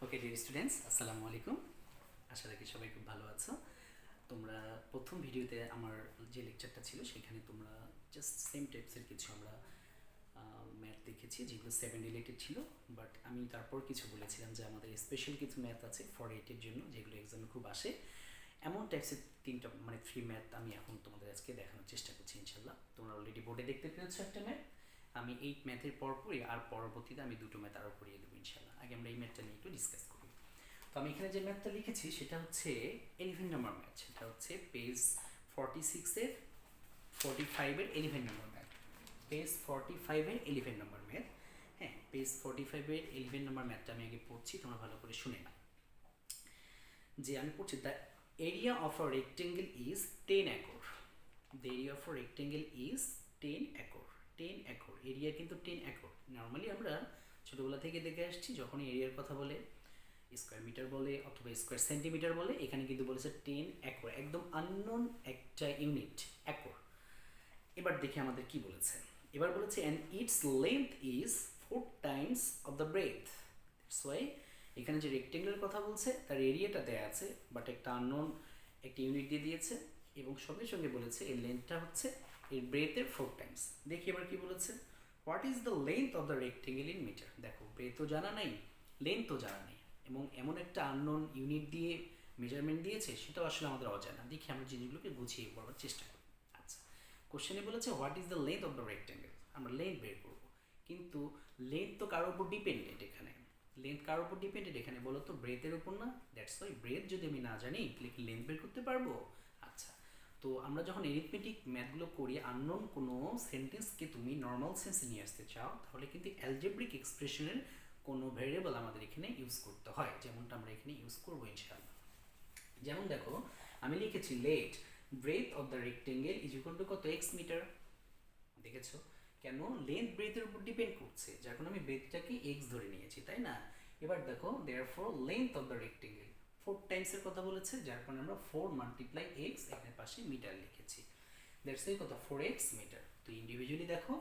Okay dear students, আসসালামু আলাইকুম। আশা রাখি সবাই খুব ভালো আছো। তোমরা প্রথম ভিডিওতে আমার যে লেকচারটা ছিল সেখানে তোমরা জাস্ট সেম টাইপসের কিছু আমরা ম্যাথ দেখেছি যেগুলো 7 রিলেটেড ছিল। বাট আমি তারপর কিছু বলেছিলাম যে আমাদের স্পেশাল কিছু ম্যাথ আছে ফর 8-এর জন্য, যেগুলো এক্সামে খুব আসে। এমন টাইপসের তিনটা থ্রি ম্যাথ আমি এখন তোমাদের আজকে দেখানোর চেষ্টা করছি ইনশাল্লাহ। তোমরা অলরেডি বোর্ডে দেখতে পেয়েছো একটা ম্যাথ। আমি এই ম্যাথের পরপরই আর পরবর্তীতে আমি দুটো ম্যাথ আরও করিয়ে দেবো ইনশাল্লাহ। আগে আমরা এই ম্যাথটা নিয়ে একটু ডিসকাস করি। তো আমি এখানে যে ম্যাথটা লিখেছি সেটা হচ্ছে 11 নাম্বার ম্যাথ। সেটা হচ্ছে পেজ 46-এর 45-এর 11 নাম্বার ম্যাথ। পেজ 45-এর 11 নাম্বার ম্যাথ। হ্যাঁ, পেজ 45-এর 11 নাম্বার ম্যাথটা আমি আগে পড়ছি, তোমরা ভালো করে শুনে নাও। যে আমি পড়ছি, the area of a rectangle is 10 acre. The area of a rectangle is 10 acre. 10 acre area কিন্তু 10 একর। নর্মালি আমরা ছোটোবেলা থেকে দেখে আসছি, যখন এরিয়ার কথা বলে স্কোয়ার মিটার বলে অথবা স্কোয়ার সেন্টিমিটার বলে, এখানে কিন্তু বলেছে 10 একর, একদম আননোন একটা ইউনিট একর। এবার দেখি আমাদের কি বলেছে। এবার বলেছে and its length is 4 times of the breadth. That's why এখানে যে রেক্টেঙ্গেলের কথা বলছে তার এরিয়াটা দেয়া আছে, বাট একটা আননোন একটা ইউনিট দিয়ে দিয়েছে, এবং সঙ্গে সঙ্গে বলেছে এর লেন্থটা হচ্ছে এর ব্রেথের 4 টাইমস। দেখি এবার কি বলেছে, what is the length of the rectangle in metre. দেখো, ব্রেথও জানা নাই, লেন্থও জানা নেই, এবং এমন একটা আননোন ইউনিট দিয়ে মেজারমেন্ট দিয়েছে সেটাও আসলে আমাদের অজানা। দেখি আমরা জিনিসগুলোকে গুছিয়ে পড়ার চেষ্টা করি। আচ্ছা, কোশ্চেনে বলেছে what is the length of the rectangle, আমরা লেন্থ বের করবো, কিন্তু লেন্থ তো কারোর উপর ডিপেন্ডেন্ট। এখানে লেন্থ কারোর উপর ডিপেন্ডেন্ট, এখানে বলো তো ব্রেথের উপর না। দ্যাটস ওয়াই ব্রেথ যদি আমি না জানি তাহলে কি লেন্থ বের করতে পারবো? আচ্ছা, তো আমরা যখন এরিথমেটিক ম্যাথগুলো করি, আননোন কোনো সেন্টেন্সকে তুমি নর্মাল সেন্সে নিয়ে আসতে চাও, তাহলে কিন্তু অ্যালজেব্রিক এক্সপ্রেশনের কোনো ভেরিয়েবল আমাদের এখানে ইউজ করতে হয়, যেমনটা আমরা এখানে ইউজ করবো ইনশাআল্লাহ। যেমন দেখো, আমি লিখেছি let breadth of the rectangle is equal to কত, এক্স মিটার। দেখেছো কেন লেন্থ ব্রেথের উপর ডিপেন্ড করছে, যার কারণে আমি ব্রেথটাকে এক্স ধরে নিয়েছি, তাই না? এবার দেখো therefore length of the rectangle 4 টাইমসের কথা বলেছে, যার কারণে আমরা 4 মাল্টিপ্লাই এক্স এখানে পাশে মিটার লিখেছি। দ্যাটস এই কত, 4x মিটার। তো ইন্ডিভিজুয়ালি দেখো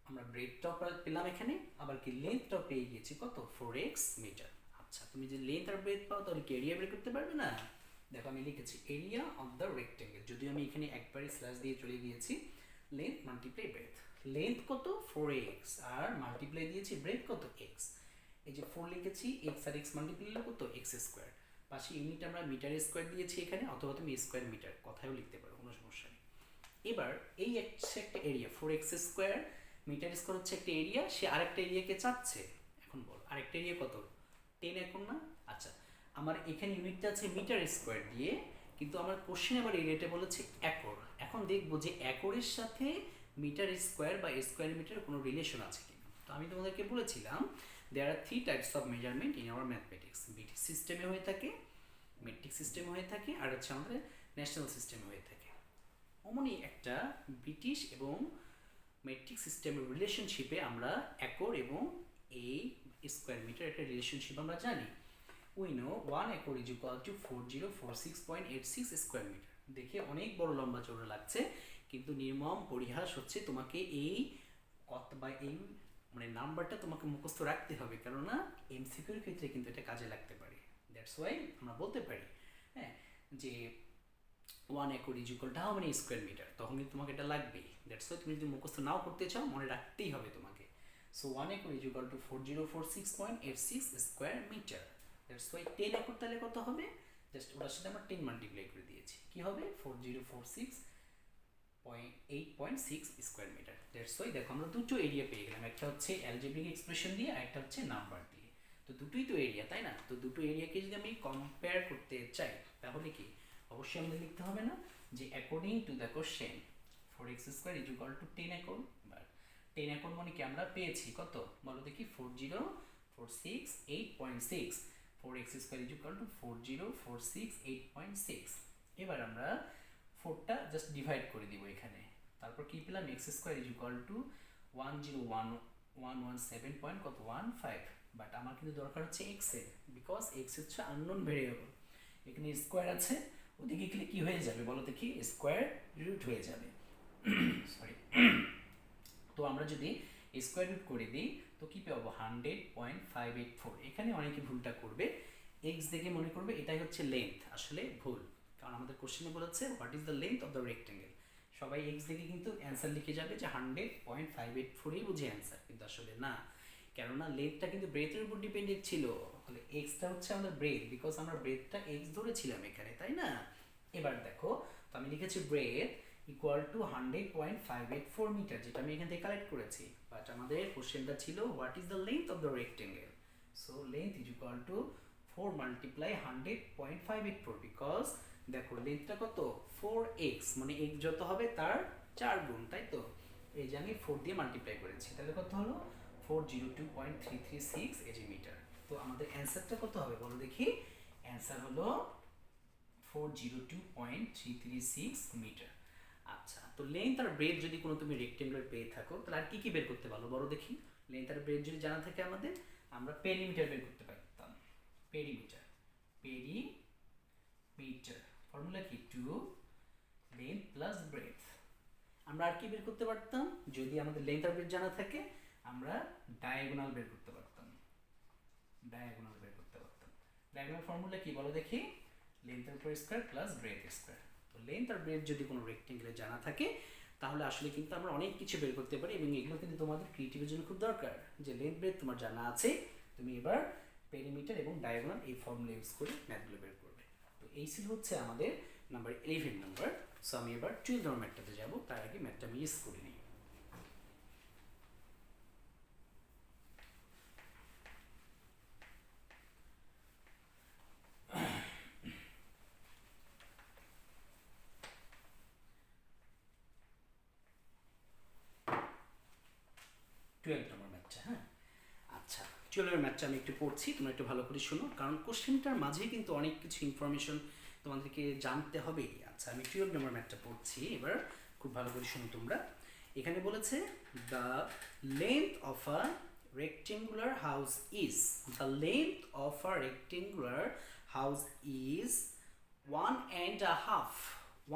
আমরা ব্রেথটাও পেলাম এখানে, আবার কি লেন্থটাও পেয়ে গিয়েছি কত, 4x মিটার। আচ্ছা, তুমি যে লেন্থ আর ব্রেথ পাও তাহলে কি এরিয়া বের করতে পারবে না? দেখো আমি লিখেছি এরিয়া অফ দ্য রেক্টেঙ্গেল, যদিও আমি এখানে একবারে স্ল্যাশ দিয়ে চলে গিয়েছি। লেন্থ মাল্টিপ্লাই ব্রেথ, লেন্থ কত 4x আর মাল্টিপ্লাই দিয়েছি ব্রেথ কত x। এই যে 4 লিখেছি, x আর x মাল্টিপ্লাই হলো কত, x স্কোয়ার। পাশে ইউনিট আমরা মিটার স্কোয়ার দিয়েছি এখানে, অথবা তুমি স্কোয়ার মিটার কথাও লিখতে পারো, কোনো সমস্যা নেই। এবার এই হচ্ছে একটা area, 4x square metre square হচ্ছে একটা এরিয়া, সে আরেকটা এরিয়াকে চাচ্ছে। এখন বল আরেকটা এরিয়া কত, 10 এখন না? আচ্ছা, আমার এখানে ইউনিটটা আছে মিটার স্কোয়ার দিয়ে, কিন্তু আমার কোশ্চেন আবার এরিয়াটা বলেছে একর। এখন দেখবো যে একরের সাথে মিটার স্কোয়ার বা স্কোয়ার মিটার কোনো রিলেশন আছে কিনা। তো আমি তোমাদেরকে বলেছিলাম দেয়ার আর 3 types of measurement in our mathematics. বিটি সিস্টেমে হয়ে থাকে, মেট্রিক সিস্টেমে হয়ে থাকে, আর হচ্ছে আমাদের ন্যাশনাল সিস্টেমে হয়ে থাকে। অমনি একটা ব্রিটিশ এবং মেট্রিক সিস্টেমের রিলেশনশিপে আমরা একর এবং এই স্কোয়ার মিটার একটা রিলেশনশিপ আমরা জানি। We know 1 acre is equal to 4046.86 square metre. দেখে অনেক বড় লম্বা চওড়া লাগছে, কিন্তু নির্মম পরিহাস হচ্ছে তোমাকে এই কত বা এই মানে নাম্বারটা তোমাকে মুখস্থ রাখতে হবে, কেননা এমসিকিউর ক্ষেত্রে কিন্তু এটা কাজে লাগতে পারে। দ্যাটস ওয়াই আমরা বলতে পারি, হ্যাঁ, যে 1 acre is equal to how many square metre, তখন কিন্তু তোমাকে এটা লাগবেই। দ্যাটস ওয়াই তুমি যদি মুখস্থ নাও করতে চাও, মনে রাখতেই হবে তোমাকে। So 1 acre is equal to 4046.86 square metre. That's why 10 acre তাহলে কত হবে, জাস্ট ওটার সাথে আমরা 10 মাল্টিপ্লাই করে দিয়েছি, কি হবে 4046.8.6 স্কোয়ার মিটার। দ্যাটস ওয়াই দেখো আমরা দুটো এরিয়া পেয়ে গেলাম, একটা হচ্ছে অ্যালজেব্রিক এক্সপ্রেশন দিয়ে আর একটা হচ্ছে নাম্বার দিয়ে। তো দুটোই তো এরিয়া, তাই না? তো দুটো এরিয়াকে যদি আমি কম্পেয়ার করতে চাই, তাহলে কি অবশ্যই আমাদের লিখতে হবে না যে according to the question 4x square is equal two 10 acre. But 10 acre মানে কি আমরা পেয়েছি কত, বলো দেখি, 4046.8.6। 4x square is equal two 4046.8.6। এবার আমরা 4টা জাস্ট ডিভাইড করে দিব এখানে, তারপর কি পেলাম, x square is equal two 101,117 point কত 15। বাট আমার কিন্তু দরকার হচ্ছে x এর, বিকজ x হচ্ছে আননোন ভেরিয়েবল। এখানে স্কোয়ার আছে, ওদিকে গেলে কি হয়ে যাবে বলো দেখি, স্কোয়ার রুট হয়ে যাবে। সরি। তো আমরা যদি স্কোয়ার রুট করে দিই, তো তো কী পাবো 100.584। এখানে অনেকে ভুলটা করবে, এক্স দেখে মনে করবে এটাই হচ্ছে লেন্থ, আসলে ভুল, কারণ আমাদের কোশ্চেনে বলেছে what is the length of the rectangle. সবাই এক্স দেখে কিন্তু অ্যান্সার লিখে যাবে যে 100.584ই বুঝে অ্যান্সার, কিন্তু আসলে না, কেননা লেন্থটা কিন্তু ব্রেথের উপর ডিপেন্ডেন্ট ছিল, তাহলে এক্সটা হচ্ছে আমাদের ব্রেথ, বিকজ আমরা ব্রেথটা এক্স ধরেছিলাম এখানে, তাই না? এবার দেখো, তো আমি লিখেছি ব্রেথ ইকুয়াল টু 100.584 মিটার, যেটা আমি এখান থেকে কালেক্ট করেছি, বাট আমাদের কোশ্চেনটা ছিল what is the length of the rectangle. So length is equal two 4 multiply 100.584, because দেখো লেন্থটা কত 4x, মানে x যত হবে তার 4 গুণ, তাই তো? এই যে আমি 4 দিয়ে মাল্টিপ্লাই করেছি, তাহলে কত হলো 402.336 এজি মিটার। তো আমাদের অ্যান্সারটা কত হবে বলো দেখি? অ্যান্সার হলো 402.336 মিটার। আচ্ছা, তো লেন্থ আর ব্রেথ যদি কোনো তুমি রেক্টেঙ্গুলার পেয়ে থাকো, তাহলে আর কি কি বের করতে পারো বলো দেখি? লেন্থ আর ব্রেথ যদি জানা থাকে আমাদের, আমরা পেরিমিটার বের করতে পারতাম। পেরিমিটার, পেরিমিটার ফর্মুলা কি? 2 লেন্থ প্লাস ব্রেথ। আমরা আর কি বের করতে পারতাম যদি আমাদের লেন্থ আর ব্রেথ জানা থাকে? আমরা ডায়াগোনাল বের করতে পারতাম। ডায়াগোনাল বের করতে পারতাম। ডায়াগোনাল ফর্মুলা কি বলো দেখি? লেন্থ উপর স্কয়ার প্লাস ব্রেথ স্কয়ার। তো লেন্থ আর ব্রেথ যদি কোনো রেক্টেঙ্গেলে জানা থাকে, তাহলে আসলে কিন্তু আমরা অনেক কিছু বের করতে পারি, এবং এগুলো কিন্তু তোমাদের ক্রিয়েটিভের জন্য খুব দরকার, যে লেন্থ ব্রেথ তোমার জানা আছে, তুমি এবার পেরিমিটার এবং ডায়াগোনাল এই ফর্মুলা ইউজ করে ম্যাথগুলো বের করবে। তো এই ছিল হচ্ছে আমাদের নাম্বার 11 নাম্বার। সো আমি এবার 12 নম্বর ম্যাথটাতে যাবো, তার আগে ম্যাথটা আমি ইউজ করে নিই। নম্বর ম্যাথটা, হ্যাঁ আচ্ছা, 12 ম্যাথটা আমি একটু পড়ছি, তোমরা একটু ভালো করে শোনো, কারণ কোশ্চেনটার মাঝে কিন্তু অনেক কিছু ইনফরমেশন তোমাদেরকে জানতে হবেই। আচ্ছা, আমি 12 নম্বর ম্যাথটা পড়ছি, এবার খুব ভালো করে শোনো তোমরা। এখানে বলেছে the length of a rectangular house is, the length of a rectangular house is 1.5।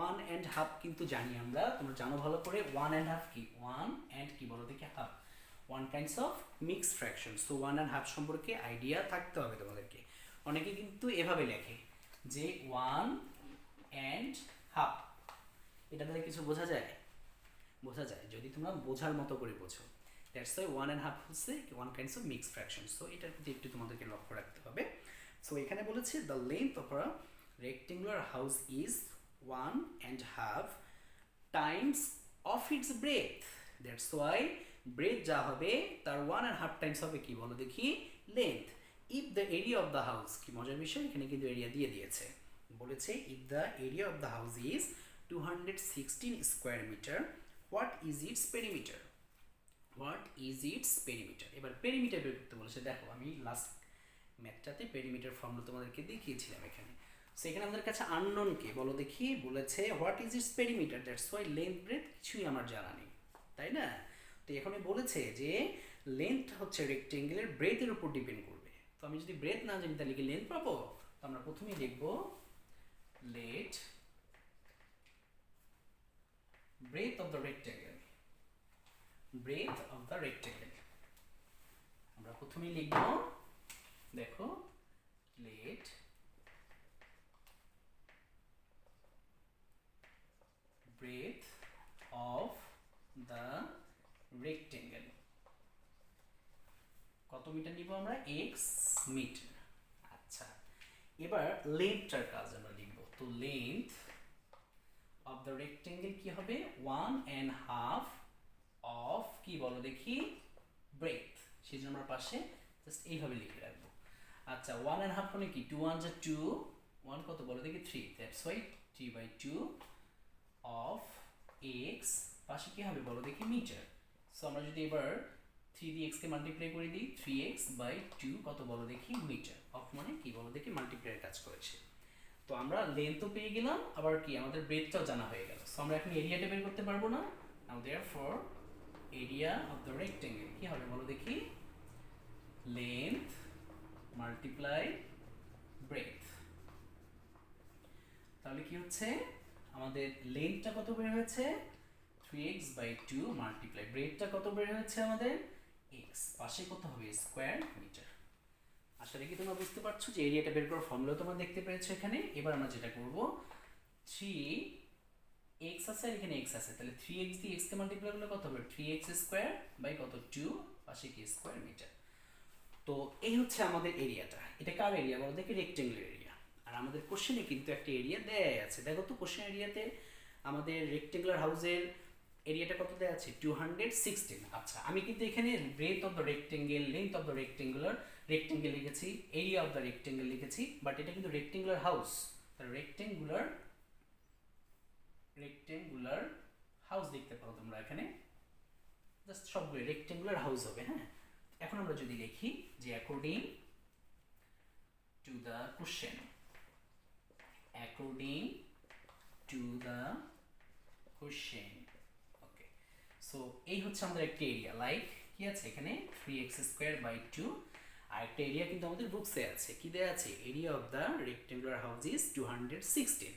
1.5 কিন্তু জানি আমরা, তোমরা জানো ভালো করে 1.5 কি, 1 and কি বলো দেখি half, one kinds of mixed fraction. So 1.5 সম্পর্কে আইডিয়া থাকতে হবে তোমাদেরকে। অনেকে কিন্তু এভাবে লেখে যে 1.5, এটা দ্বারা কিছু বোঝা যায়? বোঝা যায় যদি তোমরা বোঝার মতো করে বোঝো। দ্যাটস ওয়াই 1.5 হচ্ছে one kinds of mixed fraction. So এটার প্রতি একটু তোমাদেরকে লক্ষ্য রাখতে হবে। সো এখানে বলেছে the length of a rectangular house is 1.5 times of its breadth. That's why breadth যা হবে তার 1.5 টাইমস হবে কি বলো দেখি? Length. If the area of the house, কি মজার বিষয়, এখানে কিন্তু এরিয়া দিয়ে দিয়েছে, বলেছে if the area of the house is 216 square metre, what is its perimeter? What is its perimeter? এবার পেরিমিটার বের করতে বলেছে। দেখো আমি লাস্ট ম্যাথটাতে পেরিমিটার ফর্মুলা তোমাদেরকে দেখিয়েছিলাম এখানে। সো এখানে আমাদের কাছে আননোন কে বলো দেখি? বলেছে what is its perimeter, that's why length breadth কিছুই আমার জানা নেই, তাই না? তো এখানে বলেছে যে লেন্থ হচ্ছে রেক্টেঙ্গেলের ব্রেথের উপর ডিপেন্ড করবে। তো আমি যদি ব্রেথ না জানি তাহলে কি লেন্থ পাবো? তো আমরা প্রথমেই লিখব let breadth of the rectangle, breadth of the rectangle. আমরা প্রথমেই লিখব, দেখো let breadth of the rectangle. কত মিটার নিব আমরা? X metre. আচ্ছা, এবার লেন্থটার কাজ আমরা লিখব। তো লেন্থ অফ দ্য রেক্টেঙ্গেল কি হবে? 1.5 অফ কি বলো দেখি? ব্রেথ। সেই জন্য আমরা পাশে জাস্ট এইভাবে লিখে রাখবো। আচ্ছা, 1.5 মানে কি? 2 1 যা 2, 1 কত বলো দেখি? 3। দ্যাটস ওয়াই 3/2 অফ এক্স, পাশে কি হবে বলো দেখি? মিটার। সো আমরা যদি এবার 3 দিয়ে এক্সকে মাল্টিপ্লাই করে দিই, 3x/2 কত বলো দেখি? মিটার। অফ মানে কি বলো দেখি? মাল্টিপ্লাইয়ের কাজ করেছে। তো আমরা লেন্থও পেয়ে গেলাম, আবার কি আমাদের ব্রেথটাও জানা হয়ে গেল। সো আমরা এখন এরিয়াটা বের করতে পারবো না? Now therefore area of the rectangle কি হবে বলো দেখি? Length multiply breadth. তাহলে কি হচ্ছে আমাদের? লেন্থটা কত বের হয়েছে? 3x/2 মাল্টিপ্লাই ব্রেথটা কত বের হয়েছে আমাদের? এক্স, পাশে কত হবে স্কোয়ার মিটার। আশা রাখি তোমরা বুঝতে পারছো যে এরিয়াটা বের করার ফর্মুলা তোমরা দেখতে পেয়েছো এখানে। এবার আমরা যেটা করব, 3x আছে আর এখানে x আছে, তাহলে 3x দিয়ে x কে মাল্টিপ্লাই করলে কত হবে 3x স্কোয়ার বাই কত 2, পাশে কি স্কোয়ার মিটার। তো এই হচ্ছে আমাদের এরিয়াটা। এটা কার এরিয়া বলো দেখি, রেক্টেঙ্গুলার এরিয়া। আর আমাদের কোশ্চেনে কিন্তু একটা এরিয়া দেয়া আছে, দেখো তো কোশ্চেন এরিয়াতে আমাদের রেক্টেঙ্গুলার হাউসের এরিয়াটা কত দেওয়া আছে 216। আচ্ছা আমি কিন্তু এখানে breadth of the rectangle, length of the rectangle লিখেছি, এরিয়া অফ দ্য রেক্টেঙ্গেল লিখেছি, বাট এটা কিন্তু রেক্টেঙ্গুলার হাউস। তাহলে রেক্টেঙ্গুলার হাউস দেখতে পারো তোমরা এখানে, জাস্ট সবগুলো রেক্টেঙ্গুলার হাউস হবে। হ্যাঁ, এখন আমরা যদি লিখি যে according to the question, according to the question, okay. So এই হচ্ছে আমাদের একটা এরিয়া, লাইক কি আছে এখানে 3x স্কোয়ার বাই 2। আর একটা এরিয়া কিন্তু আমাদের বুকসে আছে, কি দেওয়া আছে, area of the rectangular house is 216।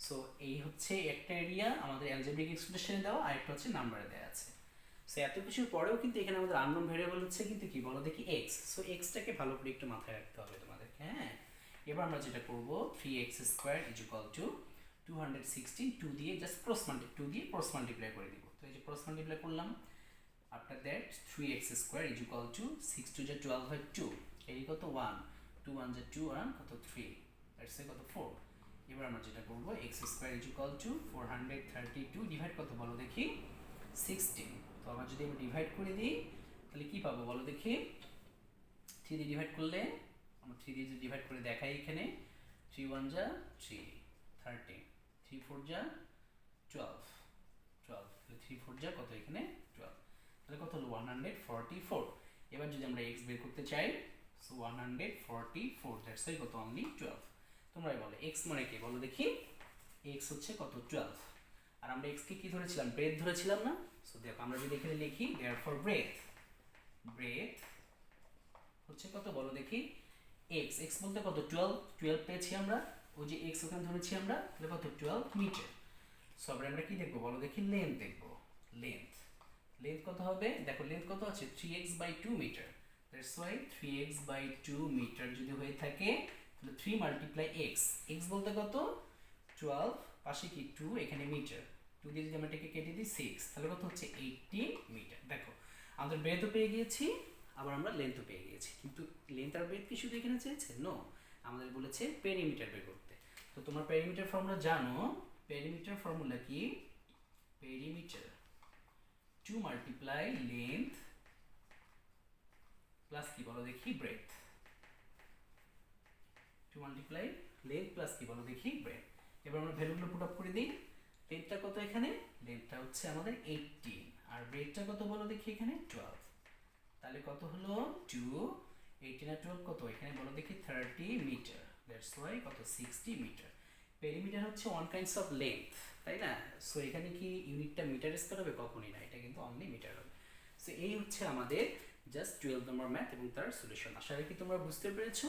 So এই হচ্ছে একটা এরিয়া আমাদের অ্যালজেব্রিক এক্সপ্রেশনে দেওয়া, আর একটা হচ্ছে নাম্বারে দেওয়া আছে। সো এত কিছুর পরেও কিন্তু এখানে আমাদের আননোন ভেরিয়েবল হচ্ছে কিন্তু কি বলো দেখি এক্স। সো এক্সটাকে ভালো করে একটু মাথায় রাখতে হবে তোমাদেরকে। হ্যাঁ, এবার আমরা যেটা করব 3x square is equal two 216, 2 দিয়ে জাস্ট ক্রস মাল্টিপ্লাই করে দিব। তো এই যে ক্রস মাল্টিপ্লাই করলাম, after that 3x square is equal two 6 2 যা 12 হয় 2, এই কত 1, 2 1 যা 2 আর কত 3, দ্যাটস কত 4। এবার আমরা যেটা করব x square is equal two 432 divide কত বলো দেখি 16। তো আমরা যদি আমরা ডিভাইড করে দিই তাহলে কি পাবো বলো দেখি, 3 দিয়ে ডিভাইড করলে, আমরা 3 দিয়ে যদি ডিভাইড করে দেখাই এখানে 3 1 যা 3 13, 3 4 যা 12, তাহলে 3 4 যা কত এখানে 12, তাহলে কত হলো 144। এবার যদি আমরা x বের করতে চাই, সো 144, দ্যাটস কত অনলি 12। তোমরাই বলো x মানে কি বলো দেখি, x হচ্ছে কত 12। আর আমরা x কে কি ধরেছিলাম, ব্রেথ ধরেছিলাম না। সো দেখো আমরা যদি এখানে লিখি দেয়ারফর ব্রেথ হচ্ছে কত বলো দেখি x বলতে কত 12 পেয়েছি আমরা, ওই যে x ওখানে ধরেছি আমরা, তাহলে কত 12 মিটার। সো আমরা কি দেখবো বলো দেখি, লেন্থ দেখবো। লেন্থ কত হবে দেখো, লেন্থ কত আছে 3x by 2 metre. That's why 3x by 2 metre যদি হয়ে থাকে তাহলে 3 মাল্টিপ্লাই x বলতে কত 12, পাশে কি 2, এখানে মিটার, 2 দিয়ে যদি আমরা এটাকে কেটে দিই 6, তাহলে কত হচ্ছে 80 মিটার। দেখো আমাদের ব্রেথও পেয়ে গিয়েছি, আবার আমরা লেন্থও পেয়ে গিয়েছি, কিন্তু লেন্থ আর ব্রেথ কি শুধু এখানে চেয়েছে, নো, আমাদের বলেছে পেরিমিটার বের করতে। তো তোমরা পেরিমিটার ফর্মুলা জানো, পেরিমিটার ফর্মুলা কি, পেরিমিটার 2 মাল্টিপ্লাই লেন্থ প্লাস কি বলো দেখি ব্রেথ, 2 মাল্টিপ্লাই লেন্থ প্লাস কি বলো দেখি ব্রেথ। এবার আমরা ভ্যালুগুলো পুট আপ করে দিই। লেন্থটা কত এখানে, লেন্থটা হচ্ছে আমাদের 18, আর ব্রেথটা কত বলো দেখি এখানে 12, তাহলে কত হলো 2, 18 আর 12 কত এখানে বলো দেখি 30 মিটার। দ্যাটস ওয়াই কত 60 মিটার। পেরিমিটার হচ্ছে ওয়ান কাইন্ডস অফ লেন্থ, তাই না। সো এখানে কি ইউনিটটা মিটার স্কয়ার হবে, কখনই না, এটা কিন্তু অনলি মিটার হবে। সো এই হচ্ছে আমাদের জাস্ট 12 নম্বর ম্যাথ এবং তার সলিউশন। আশা রাখি তোমরা বুঝতে পেরেছো।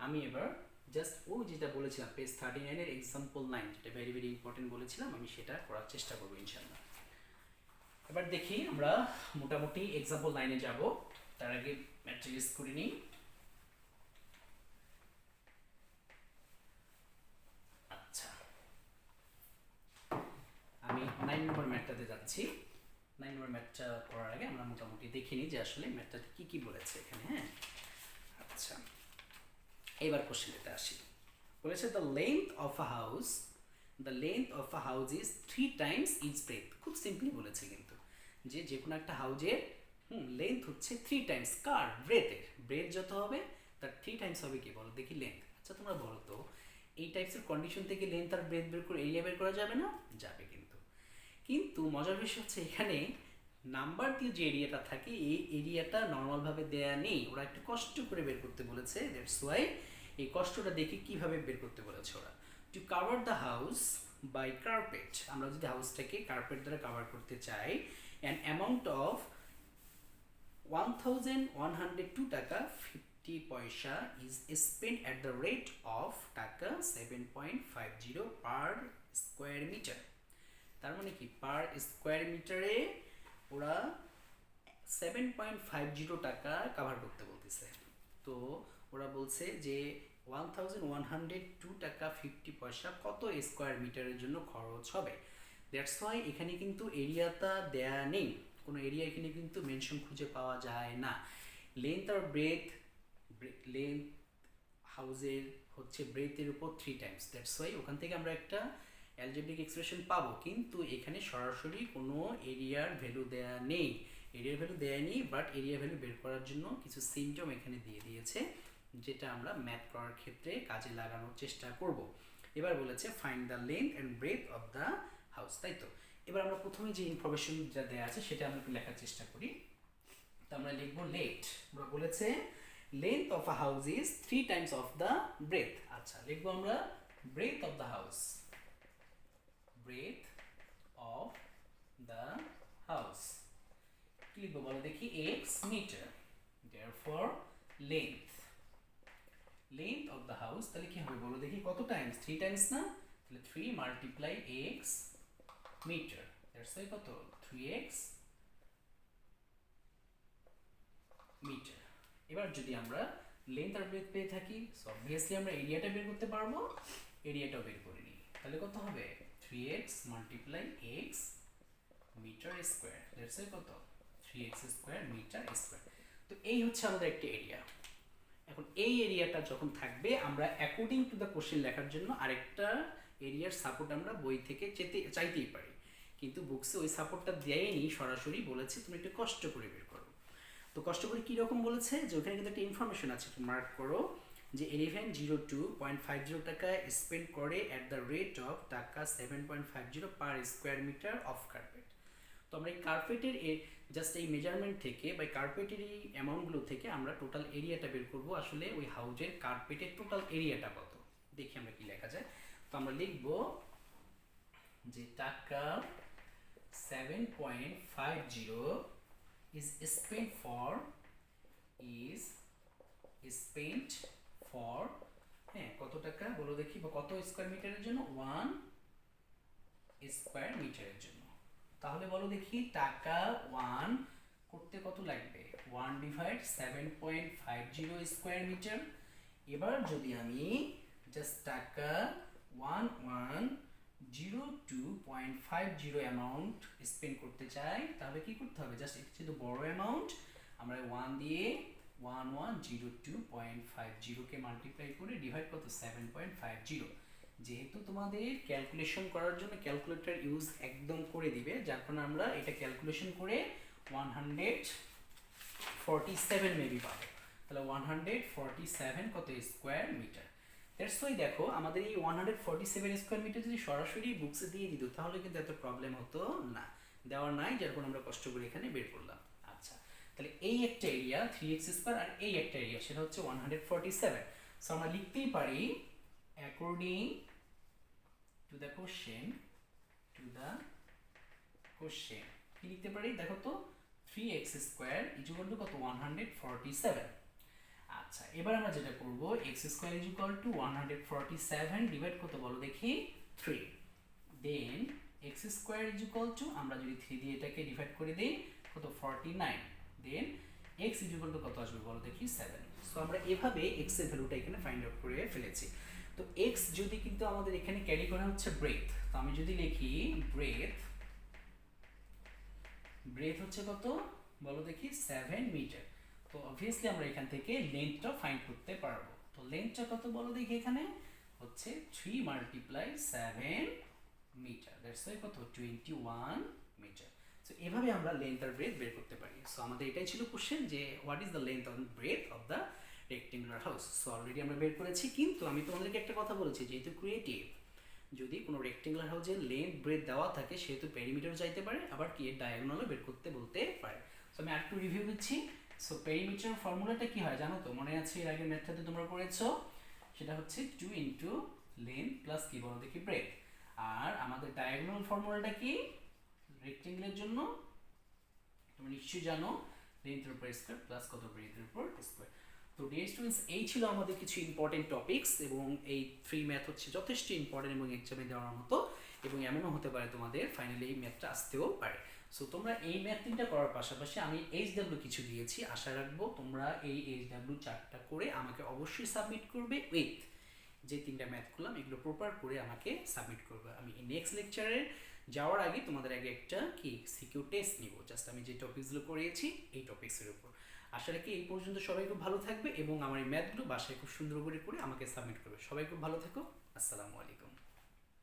আমি এবার জাস্ট ও যেটা বলেছিলাম পেজ 39 এর এক্সাম্পল 9, যেটা ভেরি ভেরি ইম্পর্টেন্ট বলেছিলাম, আমি সেটা করার চেষ্টা করবো ইনশাআল্লাহ। এবার দেখি আমরা মোটামুটি এক্সাম্পল 9 এ যাব, তার আগে ম্যাট্রিক্স করে নিই। আচ্ছা আমি 9 নম্বর ম্যাথটাতে যাচ্ছি। 9 নম্বর ম্যাথটা করার আগে আমরা মোটামুটি দেখে নিই যে আসলে ম্যাথটাতে কি কি বলেছে এখানে। হ্যাঁ, আচ্ছা এবার কোশ্চেনটাতে আসি। বলেছে the length of a house is 3 times its breadth. খুব সিম্পলি বলেছে কিন্তু, যে কোনো একটা হাউজের লেন্থ হচ্ছে 3 টাইমস কার, ব্রেথ যত হবে তার 3 টাইমস হবে কি বলো দেখি লেন্থ। আচ্ছা তোমরা বলো তো এই টাইপসের কন্ডিশন থেকে লেন্থ আর ব্রেথ বের করে এরিয়া বের করা যাবে না, যাবে। কিন্তু মজার বিষয় হচ্ছে এখানে নাম্বার দিয়ে যে এরিয়াটা থাকে এই এরিয়াটা নর্মালভাবে দেয়া নেই, ওরা একটু কষ্ট করে বের করতে বলেছে। দ্যাটস ওয়াই এই কষ্টটা দেখে কিভাবে বের করতে বলেছে ওরা, to cover the house by carpet. আমরা যদি হাউসটাকে কার্পেট দ্বারা কাভার করতে চাই, অ্যান অ্যামাউন্ট অফ 1102 টাকা 50 পয়সা is spend at the rate of taka 7.50 per square metre. তার মানে কি পার স্কোয়ার মিটারে ওরা 7.50 টাকা কাভার করতে বলতেছে। তো ওরা বলছে যে 1102 টাকা 50 পয়সা কত স্কোয়ার মিটারের জন্য খরচ হবে। দ্যাটস ওয়াই এখানে কিন্তু এরিয়াটা দেয়া নেই, কোনো এরিয়া এখানে কিন্তু মেনশন খুঁজে পাওয়া যায় না। লেন্থ আর ব্রেথ, লেন্থ হাউসের হচ্ছে ব্রেথের উপর 3 টাইমস, দ্যাটস ওয়াই ওখান থেকে আমরা একটা অ্যালজেব্রিক এক্সপ্রেশন পাবো, কিন্তু এখানে সরাসরি কোনো এরিয়ার ভ্যালু দেয়া নেই, এরিয়ার ভ্যালু দেয়া নেই, বাট এরিয়া ভ্যালু বের করার জন্য কিছু সিমটম এখানে দিয়ে দিয়েছে, যেটা আমরা ম্যাথ করার ক্ষেত্রে কাজে লাগানোর চেষ্টা করব। এবার বলেছে find the length and breadth of the house, তাই তো। এবার আমরা প্রথমে যে ইনফরমেশন যা দেওয়া আছে সেটা আমরা একটু লেখার চেষ্টা করি। তো আমরা লিখবো লেট, আমরা বলেছে length of a house is 3 times of the breadth. আচ্ছা, লিখবো আমরা breadth of the house, breadth of the house কি লিখবো বলো দেখি, x metre, therefore length, length of the house, তাহলে কি হবে বলো দেখি, কত টাইমস, 3 টাইমস না, তাহলে 3 multiply x metre, that's why কত 3x মিটার। এবার যদি আমরা লেন্থ আর ব্রেথ পেয়ে থাকি, সো অবভিয়াসলি আমরা এরিয়াটা বের করতে পারবো, এরিয়াটাও বের করে নিই, তাহলে কত হবে 3x multiply x metre square, that's why কত 3x স্কোয়ার মিটার স্কোয়ার। তো এই হচ্ছে আমাদের একটা এরিয়া। এখন এই এরিয়াটা যখন থাকবে, আমরা অ্যাকর্ডিং টু দ্য কোশ্চেন লেখার জন্য আরেকটা এরিয়ার সাপোর্ট আমরা বই থেকে চাইতেই পারি, কিন্তু বুকসে ওই সাপোর্টটা দেয়নি, সরাসরি বলেছে তুমি একটু কষ্ট করে বের করো। তো কষ্ট করে কীরকম বলেছে, যে ওখানে কিন্তু একটা ইনফরমেশন আছে, একটু মার্ক করো, যে 1102.50 টাকা স্পেন্ড করে at the rate of taka 7.50 per square metre of carpet. তো আমরা এই কার্পেটের জাস্ট এই মেজারমেন্ট থেকে বা কার্পেটের এই অ্যামাউন্টগুলো থেকে আমরা টোটাল এরিয়াটা বের করবো, আসলে ওই হাউজের কার্পেটের টোটাল এরিয়াটা কত, দেখি আমরা কি লেখা যায়। তো আমরা লিখবো যে টাকা 7.50 is spent for হ্যাঁ কত টাকা বলো দেখি, বা কত স্কোয়ার মিটারের জন্য, 1 স্কোয়ার মিটারের জন্য। তাহলে বলো দেখি টাকা 1 করতে কত লাগবে, 1 ডিভাইড 7.50 স্কোয়ার মিটার। এবার যদি আমি জাস্ট টাকা 1102.50 অ্যামাউন্ট স্পেন্ড করতে চাই, তাহলে কি করতে হবে, জাস্ট এটা ছিল বড় অ্যামাউন্ট, আমরা 1 দিয়ে 1102.50 কে মাল্টিপ্লাই করে ডিভাইড কত 7.50। যেহেতু তোমাদের ক্যালকুলেশন করার জন্য ক্যালকুলেটর ইউজ একদম করে দিবে, যার কারণে আমরা এটা ক্যালকুলেশন করে 147 মেবি পাবো, তাহলে 147 কত স্কোয়ার মিটার। দ্যাটস ওয়াই দেখো আমাদের এই 147 স্কোয়ার মিটার যদি সরাসরি বুকসে দিয়ে দিত, তাহলে কিন্তু এত প্রবলেম হতো না, দেওয়ার নাই, যার কারণে আমরা কষ্ট করে এখানে বের করলাম। আচ্ছা, তাহলে এই একটা এরিয়া 3x স্কোয়ার, আর এই একটা এরিয়া সেটা হচ্ছে 147। সো আমরা লিখতেই পারি অ্যাকর্ডিং টু দ্য কোশ্চেন, কি লিখতে পারি দেখো তো, 3x স্কোয়ার ইকুয়াল টু কত 147। আচ্ছা, এবার আমরা যেটা করব, x square equal to 147 divide কত বলো দেখি 3, দেন x স্কোয়ার ইকুয়াল টু, আমরা যদি 3 দিয়ে এটাকে ডিভাইড করে দেই কত 49, দেন x ইকুয়াল টু কত আসবে বলো দেখি 7। সো আমরা এভাবে x এর ভ্যালুটা এখানে ফাইন্ড আউট করে ফেলেছি। তো x যদি কিন্তু আমাদের এখানে ক্যারি করা হচ্ছে ব্রেথ, তো আমি যদি লিখি ব্রেথ হচ্ছে কত বলো দেখি 7 মিটার। তো অবভিয়াসলি আমরা এখান থেকে লেন্থটা ফাইন্ড করতে পারবো। তো লেন্থটা কত বলো দেখি, এখানে হচ্ছে 3 মাল্টিপ্লাই 7 মিটার, দ্যাটস ওয়াই কত 21 মিটার। সো এভাবে আমরা লেন্থ আর ব্রেথ বের করতে পারি। সো আমাদের এটাই ছিল কোশ্চেন, যে what is the length and breadth of the rectangular house. So already আমরা বের করেছি, কিন্তু আমি তোমাদেরকে একটা কথা বলেছি, যেহেতু ক্রিয়েটিভ, যদি কোনো রেক্টেঙ্গুলার হাউসের লেন্থ ব্রেথ দেওয়া থাকে, সেহেতু পেরিমিটার চাইতে পারে, আবার কি ডায়াগোনালও বের করতে বলতে পারে। সো আমি আরেকটু রিভিউ দিচ্ছি। সো পেরিমিটার ফর্মুলাটা কি হয় জানো তো, মনে আছে এর আগে ম্যাথটাতে তোমরা করেছো, সেটা হচ্ছে 2 ইন্টু লেন্থ প্লাস কি বলো দেখি ব্রেথ। আর আমাদের ডায়াগোনাল ফর্মুলাটা কি রেক্টেঙ্গেলের জন্য, তোমরা নিশ্চয়ই জানো, লেন্থের উপর স্কয়ার প্লাস কত ব্রেথের উপর স্কয়ার। তো ডিয়ার স্টুডেন্টস, এই ছিল আমাদের কিছু ইম্পর্টেন্ট টপিকস, এবং এই 3 ম্যাথ হচ্ছে যথেষ্ট ইম্পর্টেন্ট এবং এক্সামে দেওয়ার মতো, এবং এমনও হতে পারে তোমাদের ফাইনালি এই ম্যাথটা আসতেও পারে। সো তোমরা এই ম্যাথ তিনটা করার পাশাপাশি আমি এইচডব্লিউ কিছু দিয়েছি, আশা রাখবো তোমরা এই এইচডব্লিউ চারটা করে আমাকে অবশ্যই সাবমিট করবে উইথ যে তিনটা ম্যাথ করলাম এগুলো প্রপার করে আমাকে সাবমিট করবে। আমি নেক্সট লেকচারে যাওয়ার আগে তোমাদের আগে একটা কি সিকিউ টেস্ট নিব, জাস্ট আমি যে টপিকসগুলো করিয়েছি এই টপিক্সের উপর। আশা রাখি এই পর্যন্ত সবাই খুব ভালো থাকবে এবং আমার এই ম্যাথগুলো বাসায় খুব সুন্দর করে আমাকে সাবমিট করবে। সবাই খুব ভালো থেকো, আসসালামু আলাইকুম।